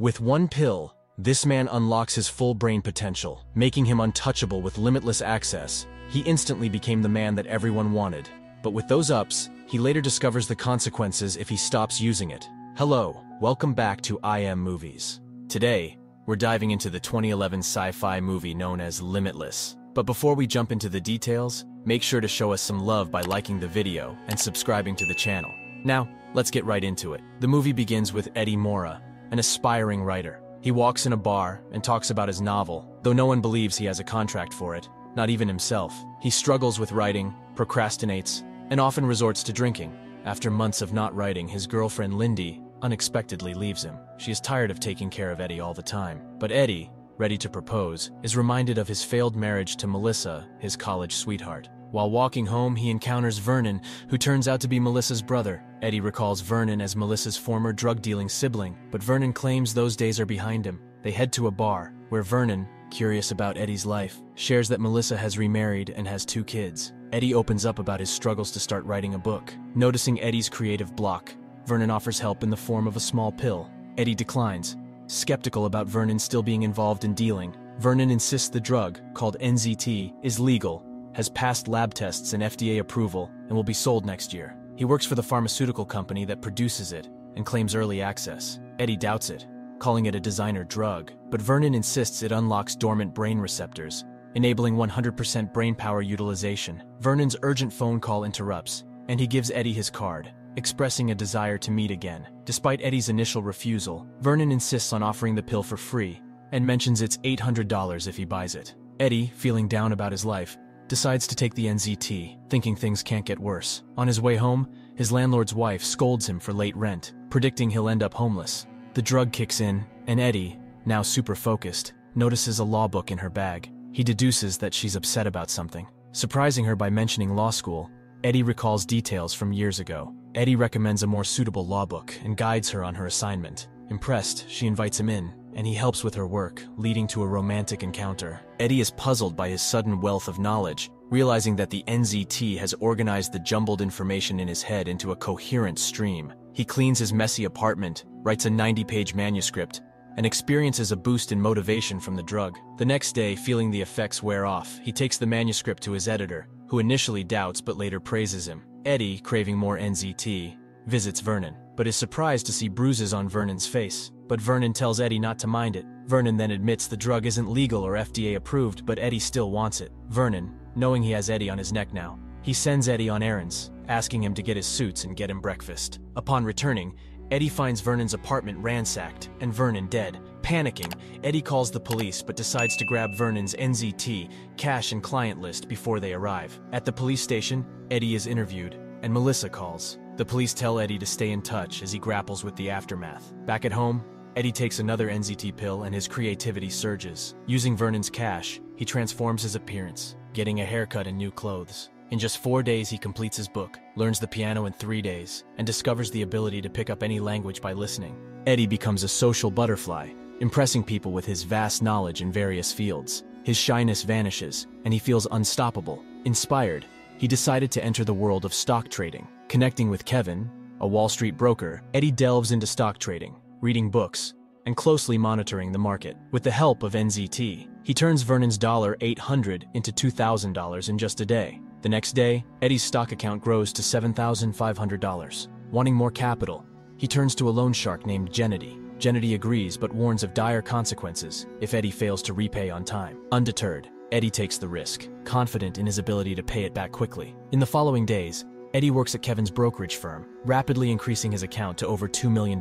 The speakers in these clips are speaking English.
With one pill, this man unlocks his full brain potential, making him untouchable with limitless access. He instantly became the man that everyone wanted. But with those ups, he later discovers the consequences if he stops using it. Hello, welcome back to I Am Movies. Today, we're diving into the 2011 sci-fi movie known as Limitless. But before we jump into the details, make sure to show us some love by liking the video and subscribing to the channel. Now, let's get right into it. The movie begins with Eddie Mora, an aspiring writer. He walks in a bar and talks about his novel, though no one believes he has a contract for it, not even himself. He struggles with writing, procrastinates, and often resorts to drinking. After months of not writing, his girlfriend Lindy unexpectedly leaves him. She is tired of taking care of Eddie all the time. But Eddie, ready to propose, is reminded of his failed marriage to Melissa, his college sweetheart. While walking home, he encounters Vernon, who turns out to be Melissa's brother. Eddie recalls Vernon as Melissa's former drug-dealing sibling, but Vernon claims those days are behind him. They head to a bar, where Vernon, curious about Eddie's life, shares that Melissa has remarried and has 2 kids. Eddie opens up about his struggles to start writing a book. Noticing Eddie's creative block, Vernon offers help in the form of a small pill. Eddie declines. Skeptical about Vernon still being involved in dealing, Vernon insists the drug, called NZT, is legal, has passed lab tests and FDA approval, and will be sold next year. He works for the pharmaceutical company that produces it and claims early access. Eddie doubts it, calling it a designer drug, but Vernon insists it unlocks dormant brain receptors, enabling 100% brain power utilization. Vernon's urgent phone call interrupts, and he gives Eddie his card, expressing a desire to meet again. Despite Eddie's initial refusal, Vernon insists on offering the pill for free and mentions it's $800 if he buys it. Eddie, feeling down about his life, decides to take the NZT, thinking things can't get worse. On his way home, his landlord's wife scolds him for late rent, predicting he'll end up homeless. The drug kicks in, and Eddie, now super focused, notices a law book in her bag. He deduces that she's upset about something. Surprising her by mentioning law school, Eddie recalls details from years ago. Eddie recommends a more suitable law book and guides her on her assignment. Impressed, she invites him in, and he helps with her work, leading to a romantic encounter. Eddie is puzzled by his sudden wealth of knowledge, realizing that the NZT has organized the jumbled information in his head into a coherent stream. He cleans his messy apartment, writes a 90-page manuscript, and experiences a boost in motivation from the drug. The next day, feeling the effects wear off, he takes the manuscript to his editor, who initially doubts but later praises him. Eddie, craving more NZT, visits Vernon, but is surprised to see bruises on Vernon's face. But Vernon tells Eddie not to mind it. Vernon then admits the drug isn't legal or FDA approved, but Eddie still wants it. Vernon, knowing he has Eddie on his neck now, he sends Eddie on errands, asking him to get his suits and get him breakfast. Upon returning, Eddie finds Vernon's apartment ransacked and Vernon dead. Panicking, Eddie calls the police but decides to grab Vernon's NZT, cash and client list before they arrive. At the police station, Eddie is interviewed, and Melissa calls. The police tell Eddie to stay in touch as he grapples with the aftermath. Back at home, Eddie takes another NZT pill and his creativity surges. Using Vernon's cash, he transforms his appearance, getting a haircut and new clothes. In just 4 days, he completes his book, learns the piano in 3 days, and discovers the ability to pick up any language by listening. Eddie becomes a social butterfly, impressing people with his vast knowledge in various fields. His shyness vanishes, and he feels unstoppable. Inspired, he decided to enter the world of stock trading. Connecting with Kevin, a Wall Street broker, Eddie delves into stock trading, reading books, and closely monitoring the market. With the help of NZT, he turns Vernon's $800 into $2,000 in just a day. The next day, Eddie's stock account grows to $7,500. Wanting more capital, he turns to a loan shark named Gennady. Gennady agrees but warns of dire consequences if Eddie fails to repay on time. Undeterred, Eddie takes the risk, confident in his ability to pay it back quickly. In the following days, Eddie works at Kevin's brokerage firm, rapidly increasing his account to over $2 million.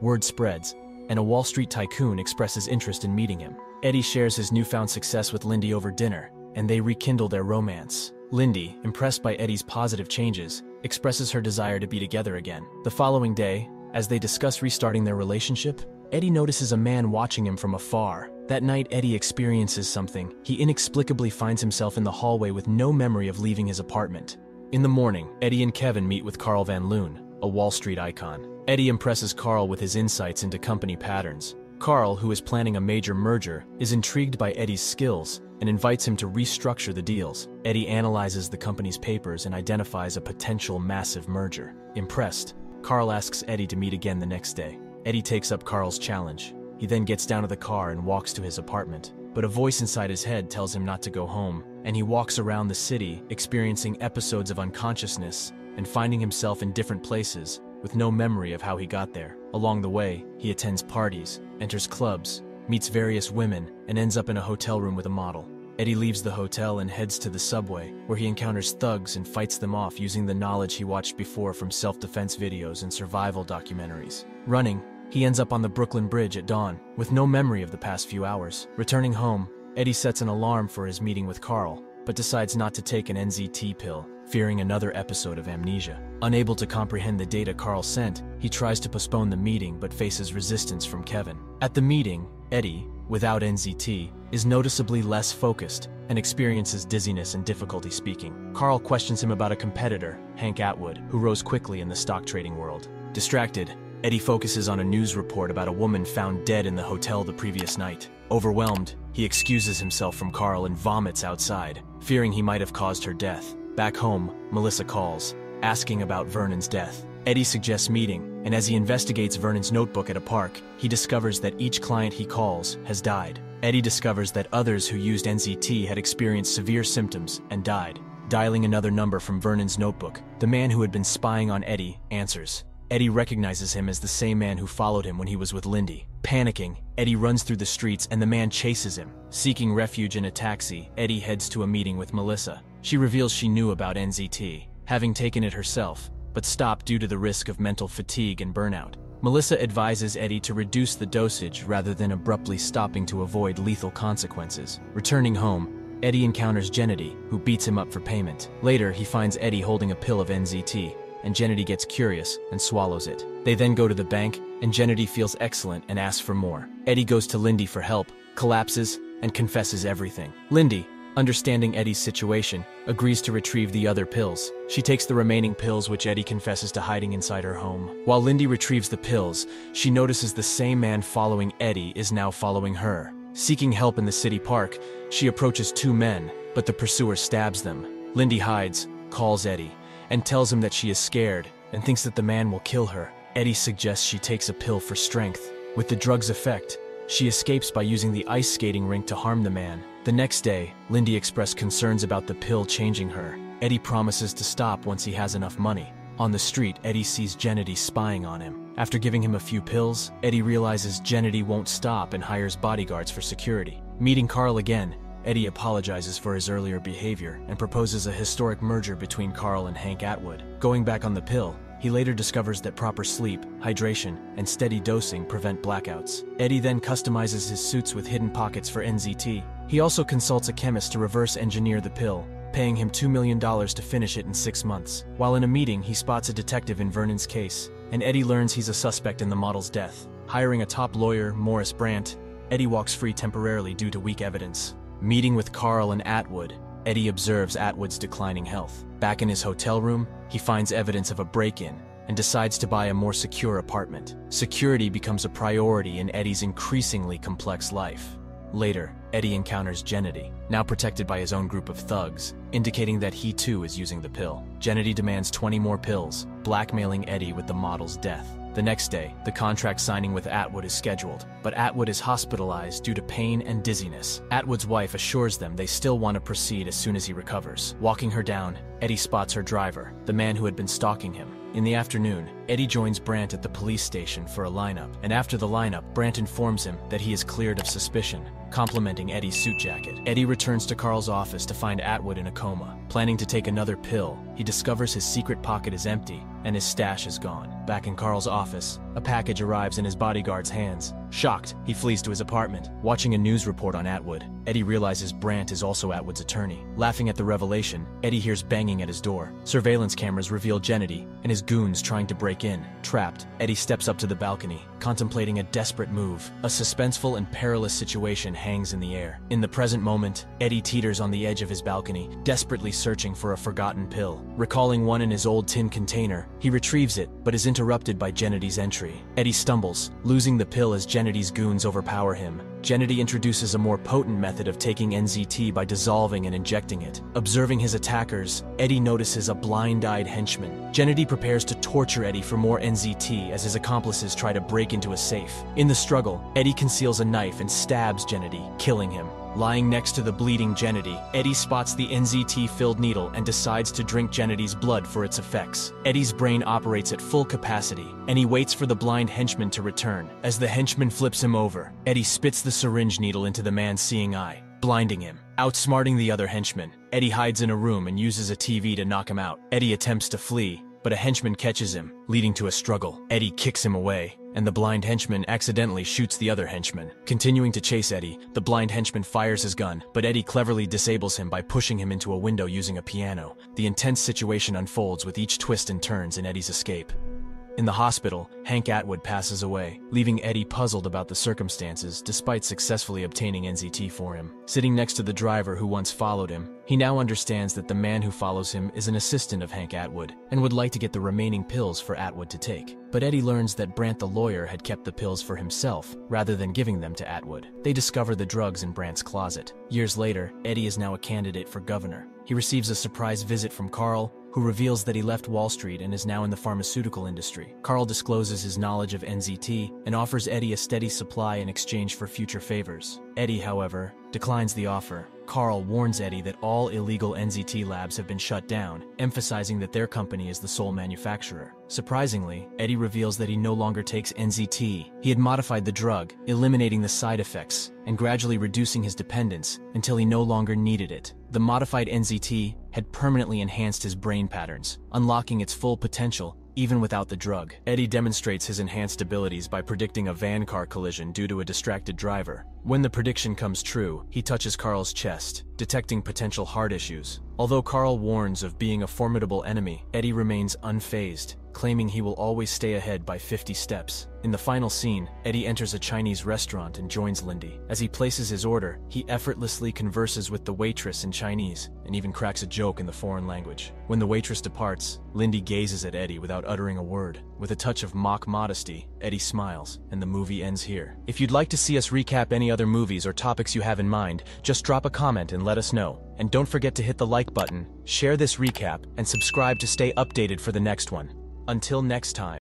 Word spreads, and a Wall Street tycoon expresses interest in meeting him. Eddie shares his newfound success with Lindy over dinner, and they rekindle their romance. Lindy, impressed by Eddie's positive changes, expresses her desire to be together again. The following day, as they discuss restarting their relationship, Eddie notices a man watching him from afar. That night, Eddie experiences something. He inexplicably finds himself in the hallway with no memory of leaving his apartment. In the morning, Eddie and Kevin meet with Carl Van Loon, a Wall Street icon. Eddie impresses Carl with his insights into company patterns. Carl, who is planning a major merger, is intrigued by Eddie's skills and invites him to restructure the deals. Eddie analyzes the company's papers and identifies a potential massive merger. Impressed, Carl asks Eddie to meet again the next day. Eddie takes up Carl's challenge, He then gets down to the car and walks to his apartment. But a voice inside his head tells him not to go home, and he walks around the city, experiencing episodes of unconsciousness and finding himself in different places with no memory of how he got there. Along the way, he attends parties, enters clubs, meets various women, and ends up in a hotel room with a model. Eddie leaves the hotel and heads to the subway, where he encounters thugs and fights them off using the knowledge he watched before from self-defense videos and survival documentaries. Running, he ends up on the Brooklyn Bridge at dawn, with no memory of the past few hours. Returning home, Eddie sets an alarm for his meeting with Carl, but decides not to take an NZT pill, fearing another episode of amnesia. Unable to comprehend the data Carl sent, he tries to postpone the meeting but faces resistance from Kevin. At the meeting, Eddie, without NZT, is noticeably less focused and experiences dizziness and difficulty speaking. Carl questions him about a competitor, Hank Atwood, who rose quickly in the stock trading world. Distracted, Eddie focuses on a news report about a woman found dead in the hotel the previous night. Overwhelmed, he excuses himself from Carl and vomits outside, fearing he might have caused her death. Back home, Melissa calls, asking about Vernon's death. Eddie suggests meeting, and as he investigates Vernon's notebook at a park, he discovers that each client he calls has died. Eddie discovers that others who used NZT had experienced severe symptoms and died. Dialing another number from Vernon's notebook, the man who had been spying on Eddie answers. Eddie recognizes him as the same man who followed him when he was with Lindy. Panicking, Eddie runs through the streets and the man chases him. Seeking refuge in a taxi, Eddie heads to a meeting with Melissa. She reveals she knew about NZT, having taken it herself, but stopped due to the risk of mental fatigue and burnout. Melissa advises Eddie to reduce the dosage rather than abruptly stopping to avoid lethal consequences. Returning home, Eddie encounters Gennady, who beats him up for payment. Later, he finds Eddie holding a pill of NZT, and Gennady gets curious and swallows it. They then go to the bank, and Gennady feels excellent and asks for more. Eddie goes to Lindy for help, collapses, and confesses everything. Lindy, understanding Eddie's situation, agrees to retrieve the other pills. She takes the remaining pills, which Eddie confesses to hiding inside her home. While Lindy retrieves the pills, she notices the same man following Eddie is now following her. Seeking help in the city park, she approaches two men, but the pursuer stabs them. Lindy hides, calls Eddie, and tells him that she is scared and thinks that the man will kill her. Eddie suggests she takes a pill for strength. With the drug's effect, she escapes by using the ice skating rink to harm the man. The next day, Lindy expressed concerns about the pill changing her. Eddie promises to stop once he has enough money. On the street, Eddie sees Gennady spying on him. After giving him a few pills, Eddie realizes Gennady won't stop and hires bodyguards for security. Meeting Carl again, Eddie apologizes for his earlier behavior and proposes a historic merger between Carl and Hank Atwood. Going back on the pill, he later discovers that proper sleep, hydration, and steady dosing prevent blackouts. Eddie then customizes his suits with hidden pockets for NZT. He also consults a chemist to reverse engineer the pill, paying him $2 million to finish it in 6 months. While in a meeting, he spots a detective in Vernon's case, and Eddie learns he's a suspect in the model's death. Hiring a top lawyer, Morris Brandt, Eddie walks free temporarily due to weak evidence. Meeting with Carl and Atwood, Eddie observes Atwood's declining health. Back in his hotel room, he finds evidence of a break-in and decides to buy a more secure apartment. Security becomes a priority in Eddie's increasingly complex life. Later, Eddie encounters Gennady, now protected by his own group of thugs, indicating that he too is using the pill. Gennady demands 20 more pills, blackmailing Eddie with the model's death. The next day, the contract signing with Atwood is scheduled, but Atwood is hospitalized due to pain and dizziness. Atwood's wife assures them they still want to proceed as soon as he recovers. Walking her down, Eddie spots her driver, the man who had been stalking him. In the afternoon, Eddie joins Brandt at the police station for a lineup, and after the lineup, Brandt informs him that he is cleared of suspicion, complimenting Eddie's suit jacket. Eddie returns to Carl's office to find Atwood in a coma. Planning to take another pill, he discovers his secret pocket is empty, and his stash is gone. Back in Carl's office, a package arrives in his bodyguard's hands. Shocked, he flees to his apartment. Watching a news report on Atwood, Eddie realizes Brandt is also Atwood's attorney. Laughing at the revelation, Eddie hears banging at his door. Surveillance cameras reveal Gennady and his goons trying to break in. Trapped, Eddie steps up to the balcony, contemplating a desperate move. A suspenseful and perilous situation hangs in the air. In the present moment, Eddie teeters on the edge of his balcony, desperately searching for a forgotten pill. Recalling one in his old tin container, he retrieves it, but is interrupted by Gennady's entry. Eddie stumbles, losing the pill as Gennady Gennedy's goons overpower him, Gennedy introduces a more potent method of taking NZT by dissolving and injecting it. Observing his attackers, Eddie notices a blind-eyed henchman. Gennedy prepares to torture Eddie for more NZT as his accomplices try to break into a safe. In the struggle, Eddie conceals a knife and stabs Gennedy, killing him. Lying next to the bleeding Gennedy, Eddie spots the NZT-filled needle and decides to drink Gennedy's blood for its effects. Eddie's brain operates at full capacity, and he waits for the blind henchman to return. As the henchman flips him over, Eddie spits the syringe needle into the man's seeing eye, blinding him. Outsmarting the other henchman, Eddie hides in a room and uses a TV to knock him out. Eddie attempts to flee, but a henchman catches him, leading to a struggle. Eddie kicks him away, and the blind henchman accidentally shoots the other henchman. Continuing to chase Eddie, the blind henchman fires his gun, but Eddie cleverly disables him by pushing him into a window using a piano. The intense situation unfolds with each twist and turns in Eddie's escape. In the hospital, Hank Atwood passes away, leaving Eddie puzzled about the circumstances despite successfully obtaining NZT for him. Sitting next to the driver who once followed him, he now understands that the man who follows him is an assistant of Hank Atwood and would like to get the remaining pills for Atwood to take. But Eddie learns that Brant the lawyer had kept the pills for himself rather than giving them to Atwood. They discover the drugs in Brant's closet. Years later, Eddie is now a candidate for governor. He receives a surprise visit from Carl, who reveals that he left Wall Street and is now in the pharmaceutical industry. Carl discloses his knowledge of NZT and offers Eddie a steady supply in exchange for future favors. Eddie, however, declines the offer. Carl warns Eddie that all illegal NZT labs have been shut down, emphasizing that their company is the sole manufacturer. Surprisingly, Eddie reveals that he no longer takes NZT. He had modified the drug, eliminating the side effects, and gradually reducing his dependence until he no longer needed it. The modified NZT had permanently enhanced his brain patterns, unlocking its full potential even without the drug. Eddie demonstrates his enhanced abilities by predicting a van car collision due to a distracted driver. When the prediction comes true, he touches Carl's chest, detecting potential heart issues. Although Carl warns of being a formidable enemy, Eddie remains unfazed, claiming he will always stay ahead by 50 steps. In the final scene, Eddie enters a Chinese restaurant and joins Lindy. As he places his order, he effortlessly converses with the waitress in Chinese and even cracks a joke in the foreign language. When the waitress departs, Lindy gazes at Eddie without uttering a word. With a touch of mock modesty, Eddie smiles, and the movie ends here. If you'd like to see us recap any other movies or topics you have in mind, just drop a comment and let us know. And don't forget to hit the like button, share this recap, and subscribe to stay updated for the next one. Until next time.